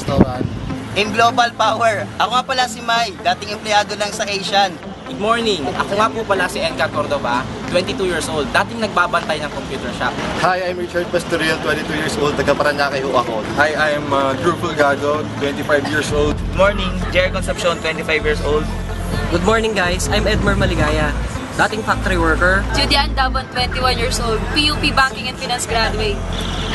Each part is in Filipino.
restaurant. In Global Power. Ako nga pala si Mai, dating empleyado lang sa Asian. Good morning! Ako nga po pala si Enka Cordoba, 22 years old, dating nagbabantay ng computer shop. Hi, I'm Richard Pastorial, 22 years old, taga Paranaque ho ako. Hi, I'm Drew Fulgado, 25 years old. Good morning, Jerry Concepcion, 25 years old. Good morning guys, I'm Edmar Maligaya, dating factory worker. Julian Davon, 21 years old, PUP Banking and Finance graduate.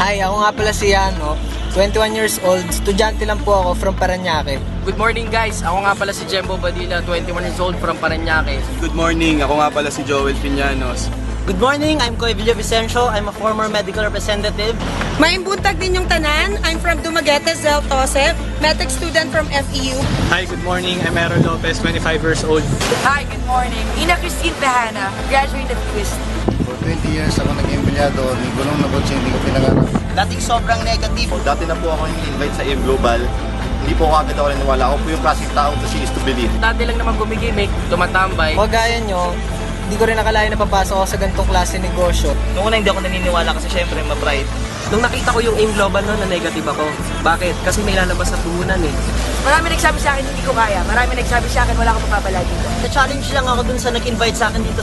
Hi, ako nga pala si Yano, 21 years old, estudyante lang po ako from Paranaque. Good morning guys! Ako nga pala si Jembo Badilla, 21 years old from Parañaque. Good morning, ako nga pala si Joel Piñanos. Good morning, I'm Coy Villavicencio, I'm a former medical representative. Maayong buntag ninyong tanan, I'm from Dumaguete, Zel Tosef, medic student from FEU. Hi, good morning, I'm Aaron Lopez, 25 years old. Hi, good morning, Ina Christine Tejana, graduate of Twist. For 20 years ako naging empleyado, ni gulong na kotse, hindi ko pinangarap. Dating sobrang negative. Dati na po ako yung invite sa AM Global. Hindi po ako agad ako naniwala. Ako po yung klaseng taong to see is to believe. Dati lang naman gumigimik, tumatambay. O gaya nyo, hindi ko rin nakalain na papasok ako sa ganitong klase negosyo. Noong una hindi ako naniniwala kasi syempre ma-pride. Nung nakita ko yung AIM Global noon, na negative ako. Bakit? Kasi may lalabas sa puhunan eh. Marami nagsabi sa akin hindi ko kaya, marami nagsabi sa akin wala akong mapapala dito. Na-challenge lang ako dun sa nag-invite sa akin dito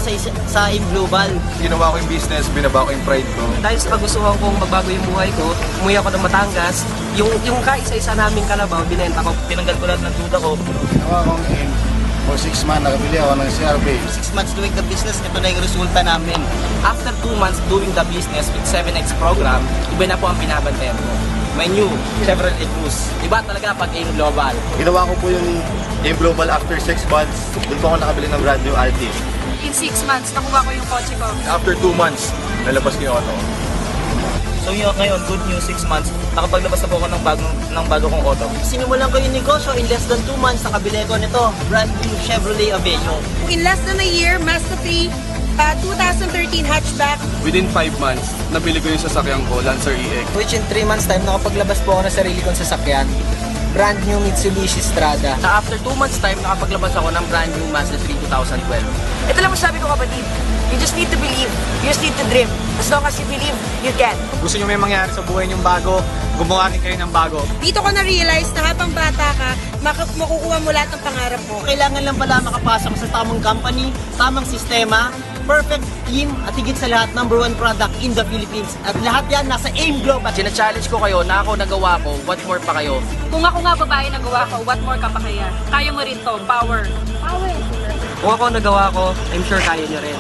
sa AIM Global. Ginawa ko yung business, binaba ko yung pride ko. Dahil sa kagustuhan kong magbago yung buhay ko, umuwi ako ng Batangas, yung kaisa-isa naming kalabaw, binenta ko. Tinanggal ko lahat ng duda ko. Ginawa akong aim. For 6 months, nakabili ako ng CRB. 6 months doing the business, ito na yung resulta namin. After 2 months doing the business with 7X program, iba na po ang binabantayan ko. My new Chevrolet Cruze. Iba talaga pag AIM Global. Ginawa ko po yung AM Global after 6 months. Doon po ako nakabili ng brand new Altis. In 6 months, nakuha ko yung kotse ko. After 2 months, nalabas ko yung auto. So yun, ngayon, good news, 6 months, nakapaglabas na po ako ng bago kong auto. Sinimulan ko yung negosyo, in less than 2 months, nakabili ko nito, brand new Chevrolet Aveo. In less than a year, Mazda 3, 2013 hatchback. Within 5 months, nabili ko yung sasakyan ko, Lancer EX. Which in 3 months time, nakapaglabas po ako ng sarili kong sasakyan. Brand new Mitsubishi Strada. Sa after 2 months time, nakapaglabas ako ng brand new Mazda 3 2012. Ito lang masabi ko kapatid, you just need to believe, you just need to dream. As long as you believe, you can. Gusto nyo may mangyari sa buhay nyong bago, gumawa rin kayo ng bago. Dito ko na-realize na habang bata ka, makukuha mo lahat ng pangarap mo. Kailangan lang pala makapasok sa tamang company, tamang sistema, perfect team, at higit sa lahat, #1 product in the Philippines. At lahat yan nasa AIM Global. Sina-challenge ko kayo na ako nagawa ko, what more pa kayo? Kung ako nga babae nagawa ko, what more ka pa kaya? Kaya mo rin to, power. Power! Kung ako nagawa ko, I'm sure kaya nyo rin.